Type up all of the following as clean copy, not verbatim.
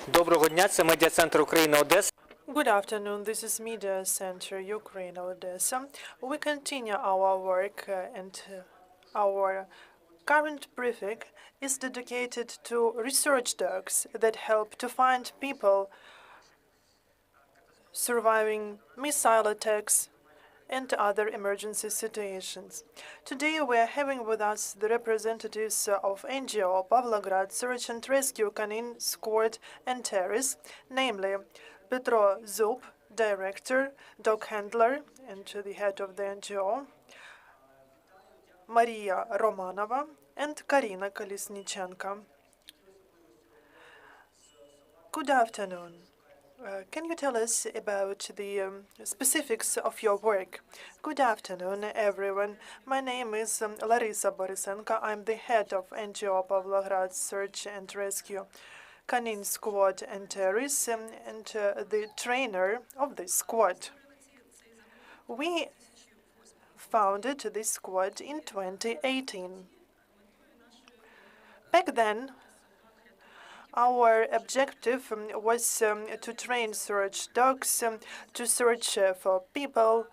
Доброго дня, це медіа-центр України Одеса. Good afternoon. This is Media Center Ukraine, Odessa. We continue our work and our current briefing is dedicated to research dogs that help to find people surviving missile attacks and other emergency situations. Today we are having with us the representatives of NGO Pavlograd Search and Rescue Canine Squad Antares, namely Petro Zub, Director, Dog Handler, and the head of the NGO, Maria Romanova, and Karina Kolesnichenko. Good afternoon. Can you tell us about the specifics of your work? Good afternoon, everyone. My name is Larysa Borysenko. I'm the head of NGO Pavlograd Search and Rescue Canine Squad Antares and the trainer of this squad. We founded this squad in 2018. Back then, our objective was to train search dogs to search for people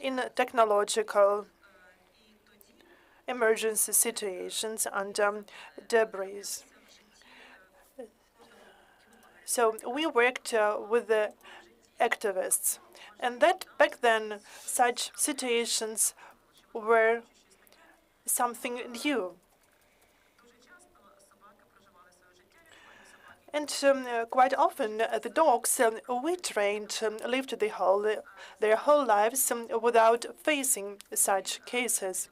in technological emergency situations and debris. So we worked with the activists, and that back then such situations were something new. And quite often, the dogs we trained lived their whole lives without facing such cases.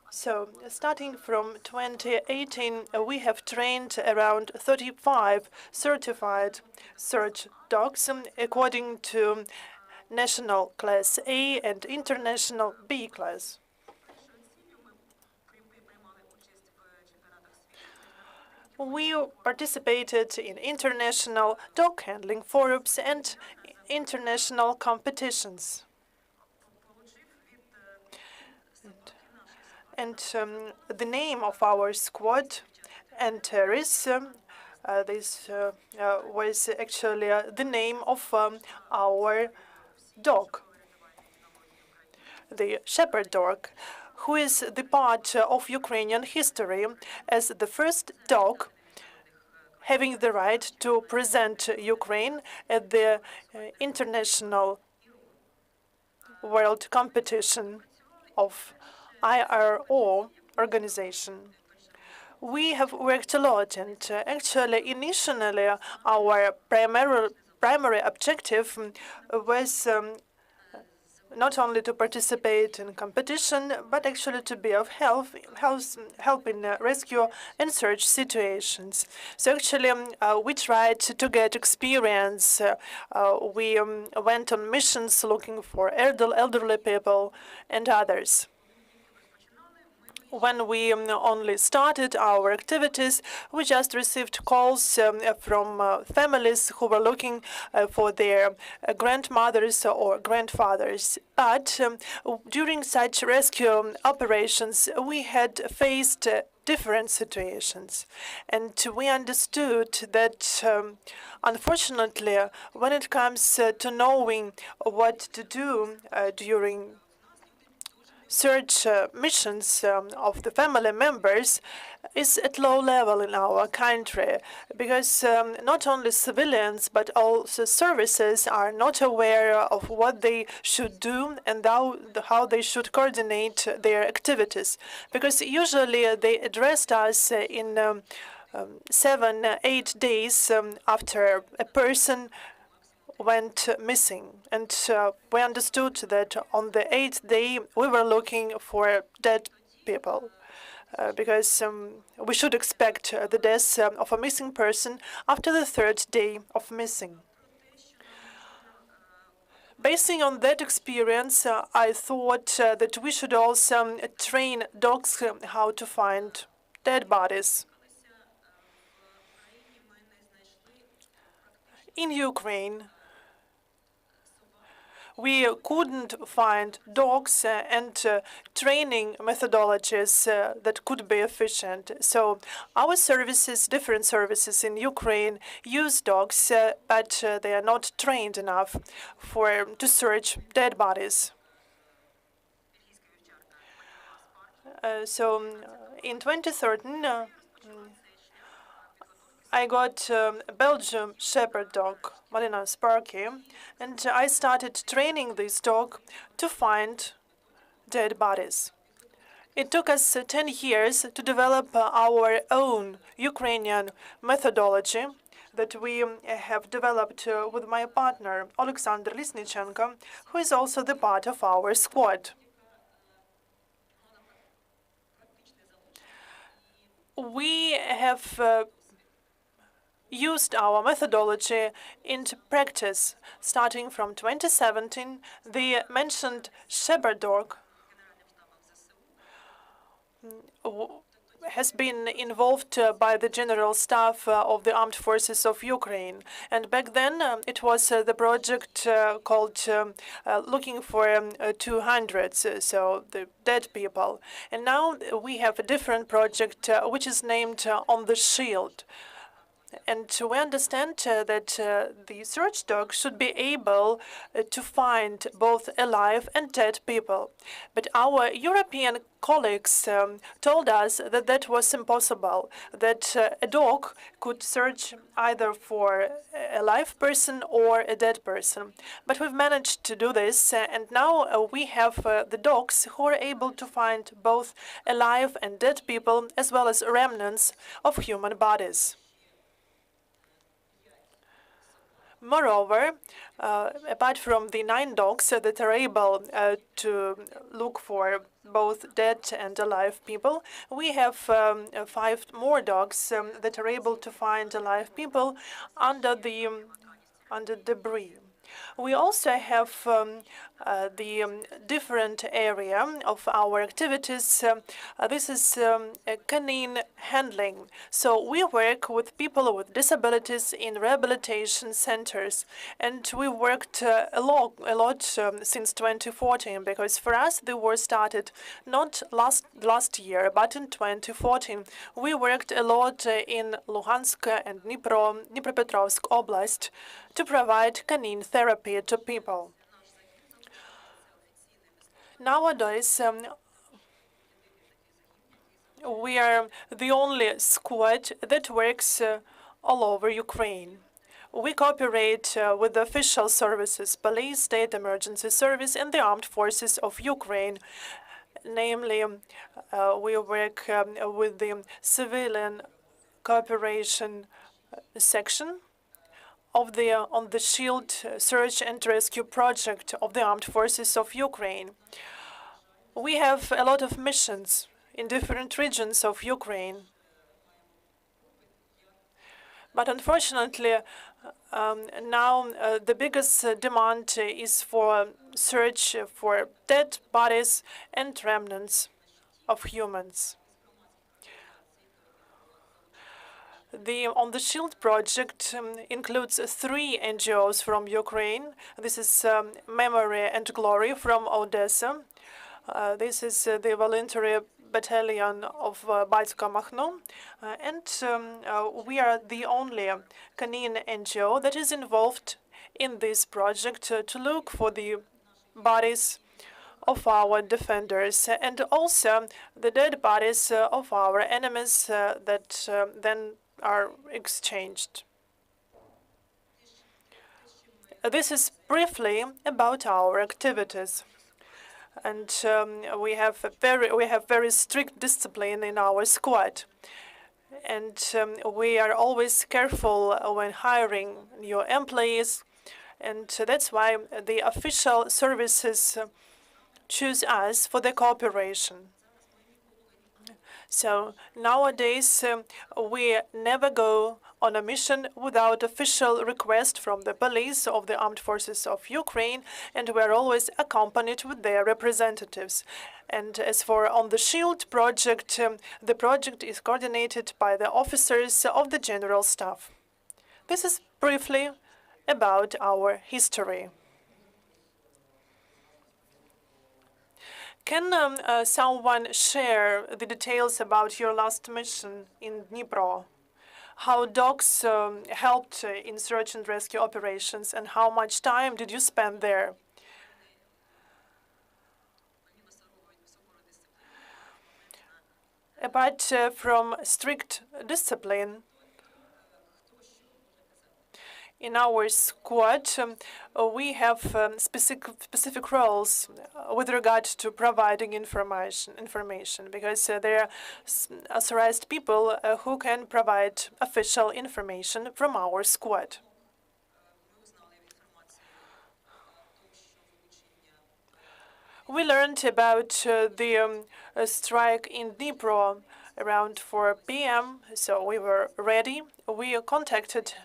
So, starting from 2018, we have trained around 35 certified search dogs according to national class A and international B class. We participated in international dog handling forums and international competitions. And the name of our squad, Antares, this was actually the name of our dog, the shepherd dog, who is the part of Ukrainian history as the first dog having the right to present Ukraine at the international world competition of IRO organization. We have worked a lot, and actually, initially, our primary objective was not only to participate in competition, but actually to be of help in rescue and search situations. So actually, we tried to get experience. We went on missions looking for elderly people and others. When we only started our activities, we just received calls from families who were looking for their grandmothers or grandfathers. But during such rescue operations, we had faced different situations. And we understood that, unfortunately, when it comes to knowing what to do during search missions of the family members is at low level in our country, because not only civilians but also services are not aware of what they should do and how they should coordinate their activities, because usually they addressed us in 7-8 days after a person went missing, and we understood that on the 8th day we were looking for dead people, because we should expect the death of a missing person after the 3rd day of missing. Basing on that experience, I thought that we should also train dogs how to find dead bodies. In Ukraine, we couldn't find dogs and training methodologies that could be efficient. So our services, different services in Ukraine, use dogs, but they are not trained enough to search dead bodies. In 2013, I got a Belgian Shepherd dog, Malina Sparky, and I started training this dog to find dead bodies. It took us 10 years to develop our own Ukrainian methodology that we have developed with my partner, Alexander Kolesnichenko, who is also the part of our squad. We have used our methodology into practice. Starting from 2017, the mentioned shepherd dog has been involved by the General Staff of the Armed Forces of Ukraine. And back then, it was the project called Looking for 200s, so the dead people. And now we have a different project which is named On the Shield. And we understand that the search dog should be able to find both alive and dead people. But our European colleagues told us that that was impossible, that a dog could search either for a live person or a dead person. But we've managed to do this, and now we have the dogs who are able to find both alive and dead people, as well as remnants of human bodies. Moreover, apart from the 9 dogs that are able to look for both dead and alive people, we have 5 more dogs that are able to find alive people under debris. We also have the different area of our activities. This is canine handling. So we work with people with disabilities in rehabilitation centers, and we worked a lot since 2014, because for us the war started not last year, but in 2014. We worked a lot in Luhansk and Dnipropetrovsk Oblast to provide canine therapy to people. Nowadays, we are the only squad that works all over Ukraine. We cooperate with the official services, police, state emergency service, and the armed forces of Ukraine. Namely, we work with the civilian cooperation section of the On the Shield search and rescue project of the armed forces of Ukraine. We have a lot of missions in different regions of Ukraine. But unfortunately, now the biggest demand is for search for dead bodies and remnants of humans. The On the Shield project includes 3 NGOs from Ukraine. This is Memory and Glory from Odessa. This is the voluntary battalion of Batsko Makhno. And we are the only canine NGO that is involved in this project to look for the bodies of our defenders, and also the dead bodies of our enemies that then are exchanged. This is briefly about our activities, and we have very strict discipline in our squad, and we are always careful when hiring new employees, and that's why the official services choose us for the cooperation. So nowadays, we never go on a mission without official request from the police of the armed forces of Ukraine, and we are always accompanied with their representatives. And as for On the Shield project, the project is coordinated by the officers of the General Staff. This is briefly about our history. Can someone share the details about your last mission in Dnipro? How dogs helped in search and rescue operations, and how much time did you spend there? Apart from strict discipline, in our squad, we have specific roles with regard to providing information because there are authorized people who can provide official information from our squad. We learned about the strike in Dnipro around 4 p.m., so we were ready. We contacted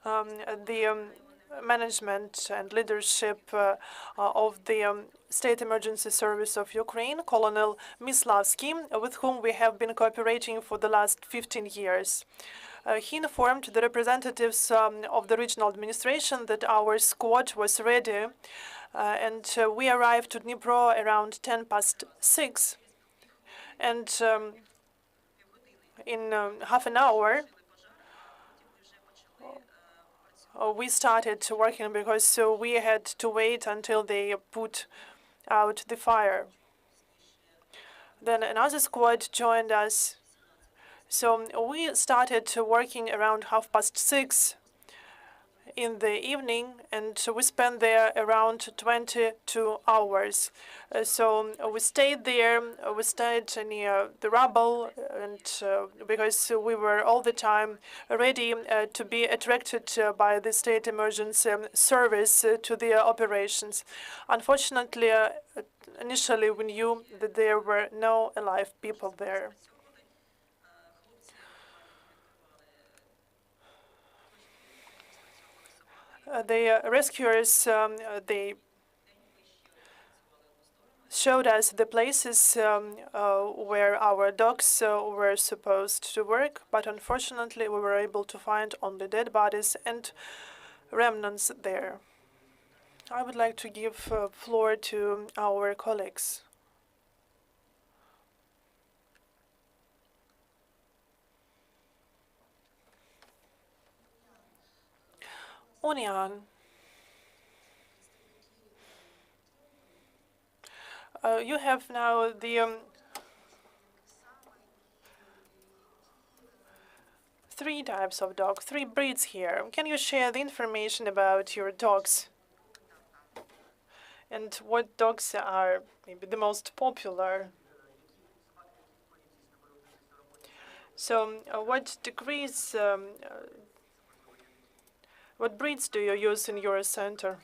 the management and leadership of the State Emergency Service of Ukraine, Colonel Mislavsky, with whom we have been cooperating for the last 15 years. He informed the representatives of the regional administration that our squad was ready, and we arrived to Dnipro around 6:10. And in half an hour, we started working because we had to wait until they put out the fire. Then another squad joined us. So we started working around 6:30 in the evening, and we spent there around 22 hours. So we stayed there, we stayed near the rubble, and because we were all the time ready to be attracted by the State Emergency Service to the operations. Unfortunately, initially we knew that there were no alive people there. The rescuers, they showed us the places where our dogs were supposed to work, but unfortunately we were able to find only dead bodies and remnants there. I would like to give floor to our colleagues. Union. You have now the three types of dogs, three breeds here. Can you share the information about your dogs? And what dogs are maybe the most popular? So what degrees, what breeds do you use in your center?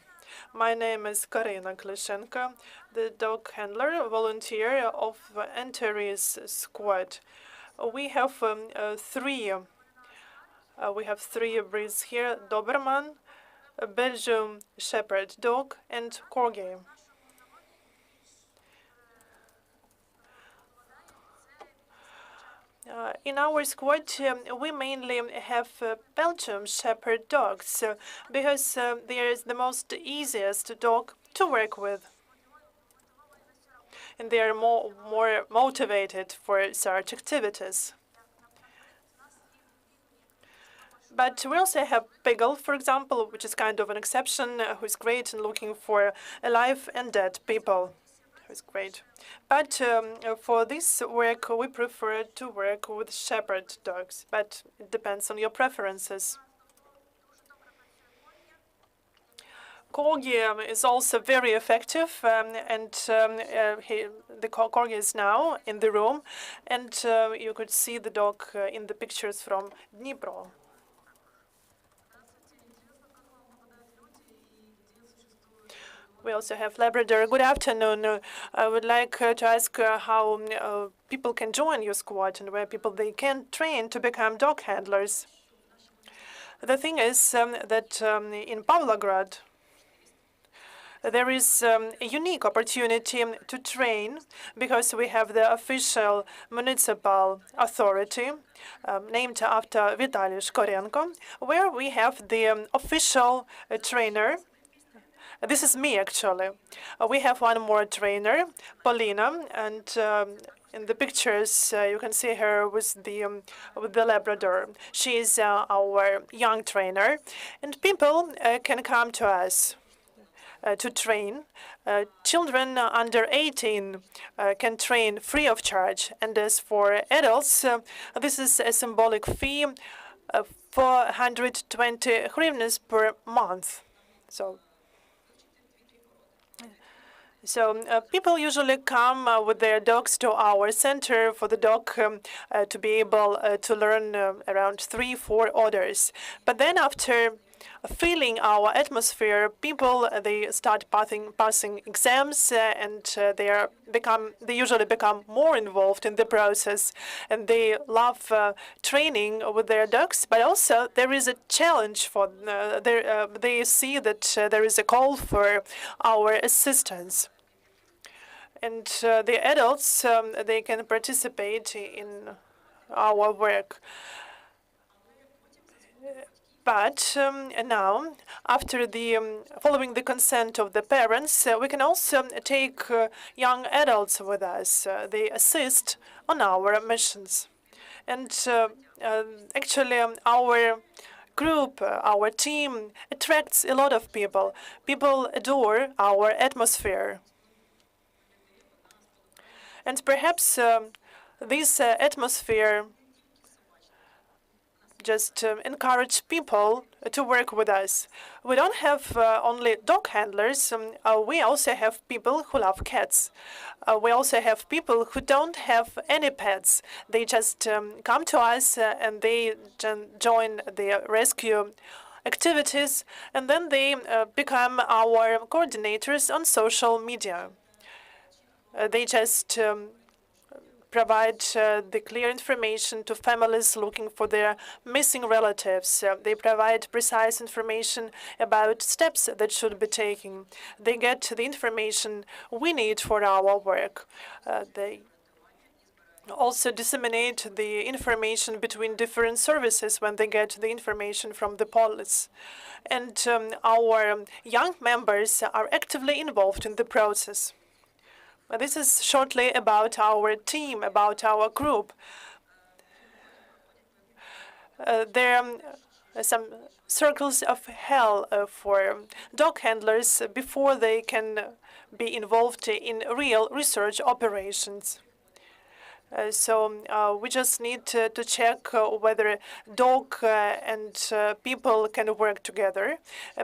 My name is Karina, the dog handler, volunteer of Antares squad. We have three breeds here: Doberman, a Belgian Shepherd dog, and Corgi. In our squad, we mainly have Belgian Shepherd dogs because they are the most easiest dog to work with, and they are more motivated for such activities. But we also have Beagle, for example, which is kind of an exception, who's great in looking for alive and dead people. Who's great. But for this work, we prefer to work with shepherd dogs, but it depends on your preferences. Corgi is also very effective, and the Corgi is now in the room, and you could see the dog in the pictures from Dnipro. We also have Labrador. Good afternoon. I would like to ask how people can join your squad and where people they can train to become dog handlers. The thing is that in Pavlograd, there is a unique opportunity to train because we have the official municipal authority named after Vitaly Shkorenko, where we have the official trainer This is me, actually. We have one more trainer, Polina, and in the pictures you can see her with the Labrador. She is our young trainer, and people can come to us to train. Children under 18 can train free of charge, and as for adults, this is a symbolic fee, 420 hryvnias per month. So people usually come with their dogs to our center for the dog to be able to learn around 3-4 orders. But then after feeling our atmosphere, people they start passing exams and they usually become more involved in the process, and they love training with their dogs. But also there is a challenge for they see that there is a call for our assistance. And the adults, they can participate in our work. But now, after following the consent of the parents, we can also take young adults with us. They assist on our missions. And actually, our group, our team attracts a lot of people. People adore our atmosphere. And perhaps this atmosphere just encourage people to work with us. We don't have only dog handlers. We also have people who love cats. We also have people who don't have any pets. They just come to us and they join the rescue activities, and then they become our coordinators on social media. They just provide the clear information to families looking for their missing relatives. They provide precise information about steps that should be taken. They get the information we need for our work. They also disseminate the information between different services when they get the information from the police. And our young members are actively involved in the process. This is shortly about our team, about our group. There are some circles of hell for dog handlers before they can be involved in real research operations. So we just need to check whether dog and people can work together.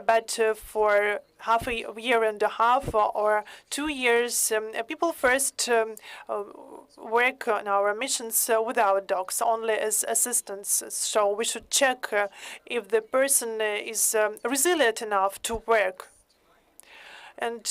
But for half a year and a half or 2 years, people first work on our missions without dogs, only as assistants. So we should check if the person is resilient enough to work. And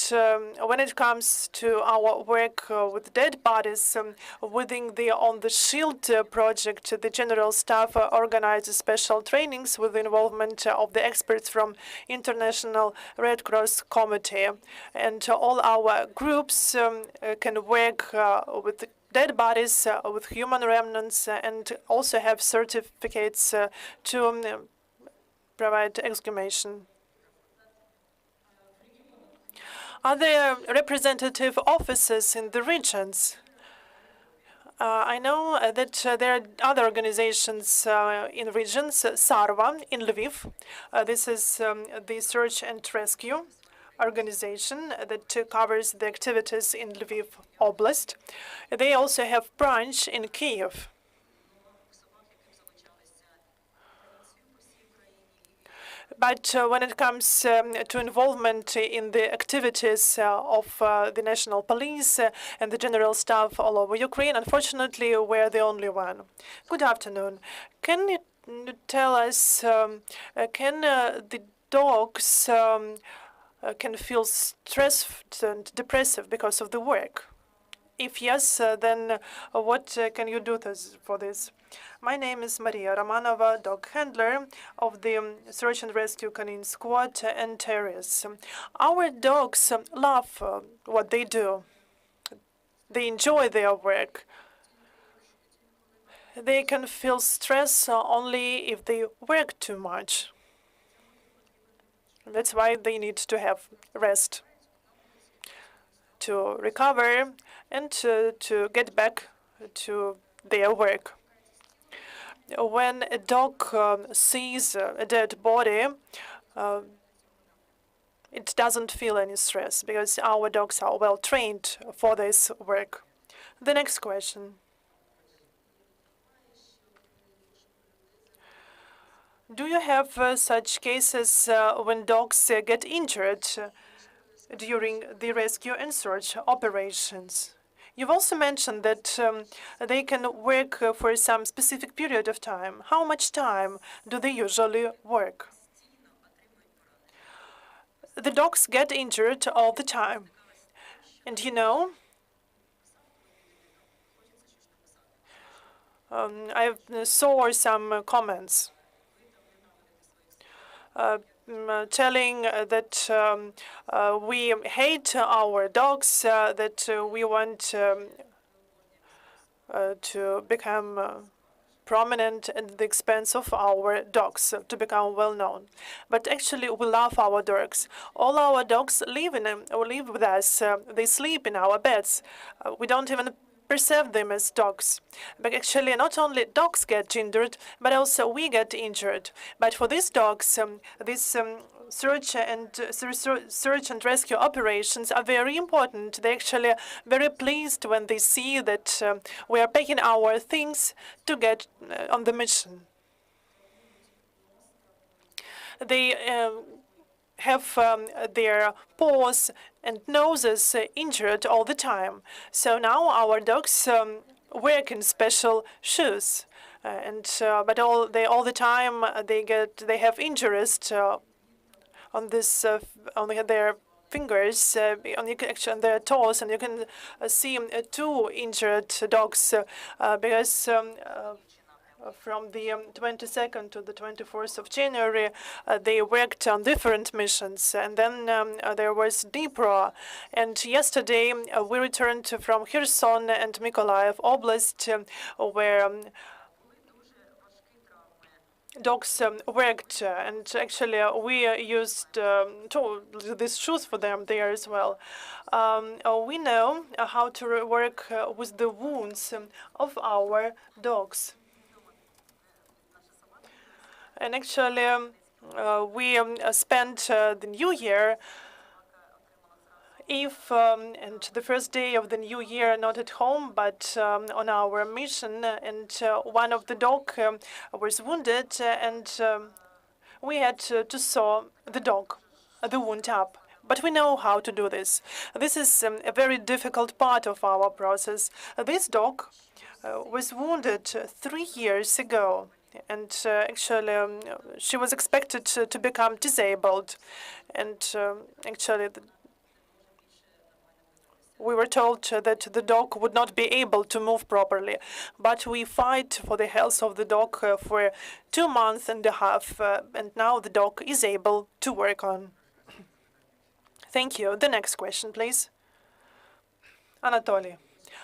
when it comes to our work with dead bodies, within the On the Shield project, the General Staff organizes special trainings with the involvement of the experts from International Red Cross Committee. And all our groups can work with dead bodies, with human remnants, and also have certificates to provide exhumation. Are there representative offices in the regions? I know that there are other organizations in regions. SARVA in Lviv. This is the search and rescue organization that covers the activities in Lviv Oblast. They also have branch in Kyiv. But when it comes to involvement in the activities of the national police and the general staff all over Ukraine, unfortunately, we're the only one. Good afternoon. Can you tell us, can the dogs can feel stressed and depressive because of the work? If yes, then what can you do for this? My name is Maria Romanova, dog handler of the Search and Rescue Canine Squad, Antares. Our dogs love what they do. They enjoy their work. They can feel stress only if they work too much. That's why they need to have rest, to recover, and to get back to their work. When a dog sees a dead body, it doesn't feel any stress because our dogs are well trained for this work. The next question. Do you have such cases when dogs get injured during the rescue and search operations? You've also mentioned that they can work for some specific period of time. How much time do they usually work? The dogs get injured all the time. And you know, I saw some comments telling that we hate our dogs, that we want to become prominent at the expense of our dogs, to become well known. But actually, we love our dogs. All our dogs live with us. They sleep in our beds. We don't even perceive them as dogs. But actually, not only dogs get injured, but also we get injured. But for these dogs, these search and rescue operations are very important. They're actually very pleased when they see that we are packing our things to get on the mission. They have their paws and noses injured all the time. So now our dogs work in special shoes, but all the time they have injuries on this on their fingers, on their toes, and you can see two injured dogs because. From the 22nd to the 24th of January, they worked on different missions. And then there was Dnipro. And yesterday, we returned from Kherson and Mykolaiv Oblast, where dogs worked. And actually, we used these shoes for them there as well. We know how to work with the wounds of our dogs. And actually, we spent the New Year and the first day of the New Year not at home, but on our mission. And one of the dog was wounded, and we had to sew the wound up. But we know how to do this. This is a very difficult part of our process. This dog was wounded 3 years ago. And actually, she was expected to become disabled. And actually, we were told that the dog would not be able to move properly. But we fight for the health of the dog for 2 months and a half, and now the dog is able to work on. Thank you. The next question, please. Anatoly.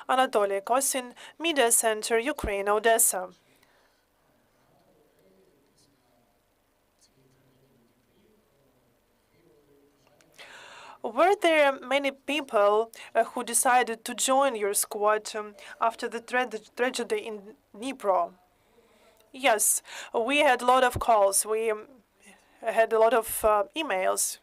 Anatoly Kosin, Media Center, Ukraine, Odessa. Were there many people who decided to join your squad after the tragedy in Dnipro? Yes, we had a lot of calls. We had a lot of emails.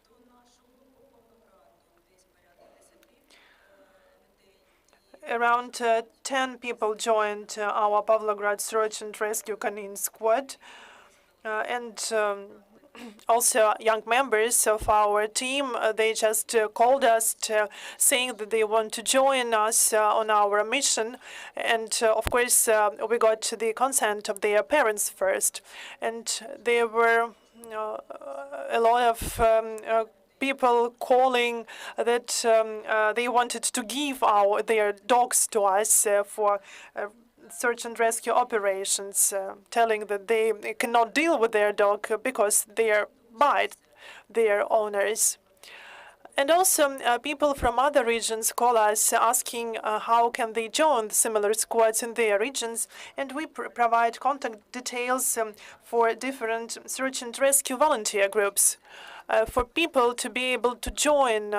Around 10 people joined our Pavlograd Search and Rescue Canine squad, and also young members of our team. They just called us saying that they want to join us on our mission. And of course, we got the consent of their parents first. And there were a lot of people calling that they wanted to give their dogs to us for search and rescue operations, telling that they cannot deal with their dog because they bite their owners. And also, people from other regions call us asking how can they join similar squads in their regions, and we provide contact details for different search and rescue volunteer groups. for people to be able to join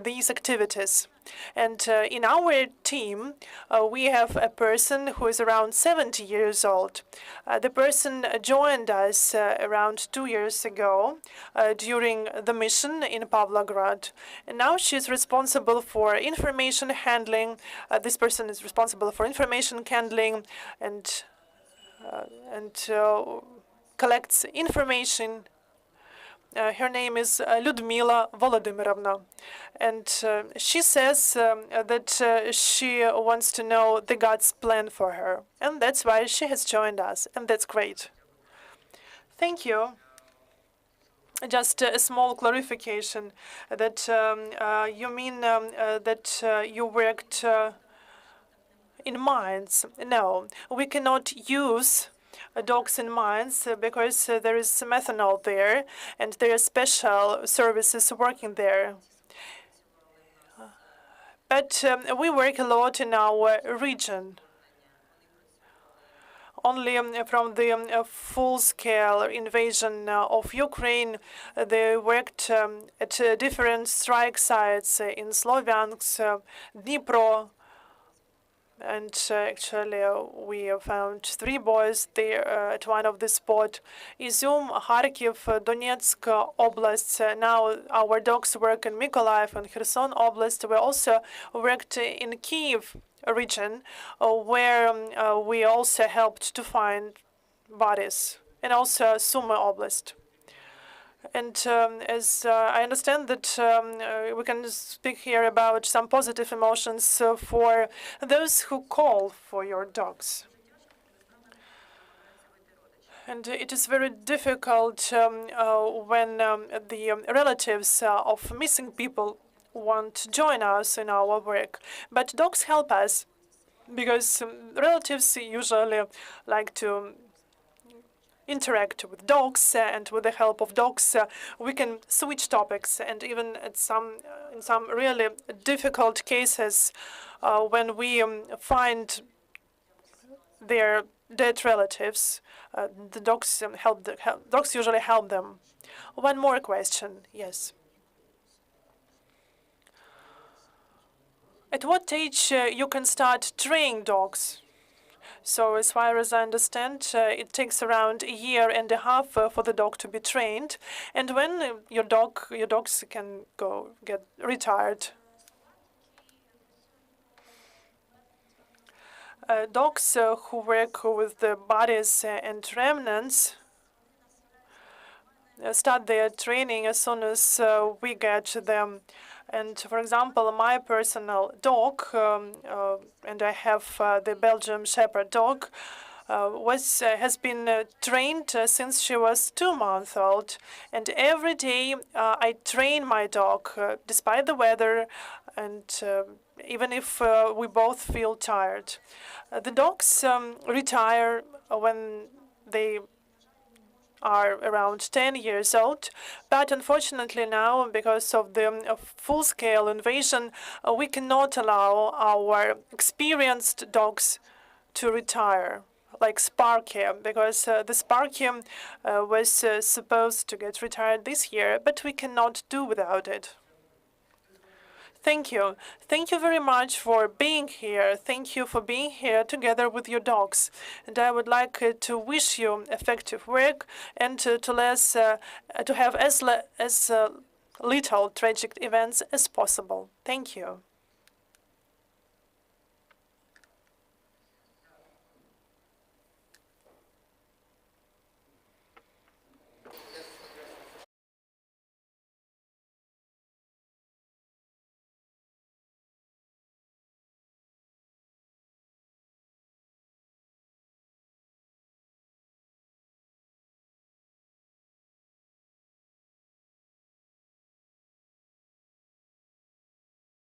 these activities. And in our team, we have a person who is around 70 years old. The person joined us around 2 years ago during the mission in Pavlograd. And now she's responsible for information handling. This person is responsible for information handling and collects information. Her name is Lyudmila Volodymyrovna, and she says that she wants to know the God's plan for her, and that's why she has joined us, and that's great. Thank you. Just a small clarification that you mean that you worked in mines. No, we cannot use dogs in mines because there is methanol there and there are special services working there. But we work a lot in our region. Only from the full-scale invasion of Ukraine, they worked at different strike sites in Slovyansk, Dnipro, and actually we found 3 boys there at one of the spots. Izum, Kharkiv, Donetsk Oblast. Now our dogs work in Mykolaiv and Kherson Oblast. We also worked in Kyiv region, where we also helped to find bodies, and also Sumy Oblast. And as I understand that we can speak here about some positive emotions for those who call for your dogs. And it is very difficult when the relatives of missing people want to join us in our work. But dogs help us because relatives usually like to interact with dogs, and with the help of dogs, we can switch topics. And even at in some really difficult cases, when we find their dead relatives, the dogs dogs usually help them. One more question, yes. At what age you can start training dogs? So as far as I understand, it takes around a year and a half for the dog to be trained. And when your dogs can get retired. Dogs who work with the bodies and remnants start their training as soon as we get them. And for example, my personal dog, and I have the Belgian Shepherd dog, has been trained since she was 2 months old. And every day I train my dog, despite the weather, and even if we both feel tired. The dogs retire when they are around 10 years old, but unfortunately now, because of the full-scale invasion, we cannot allow our experienced dogs to retire, like Sparky, because the Sparky was supposed to get retired this year, but we cannot do without it. Thank you. Thank you very much for being here. Thank you for being here together with your dogs. And I would like to wish you effective work and to have as little tragic events as possible. Thank you.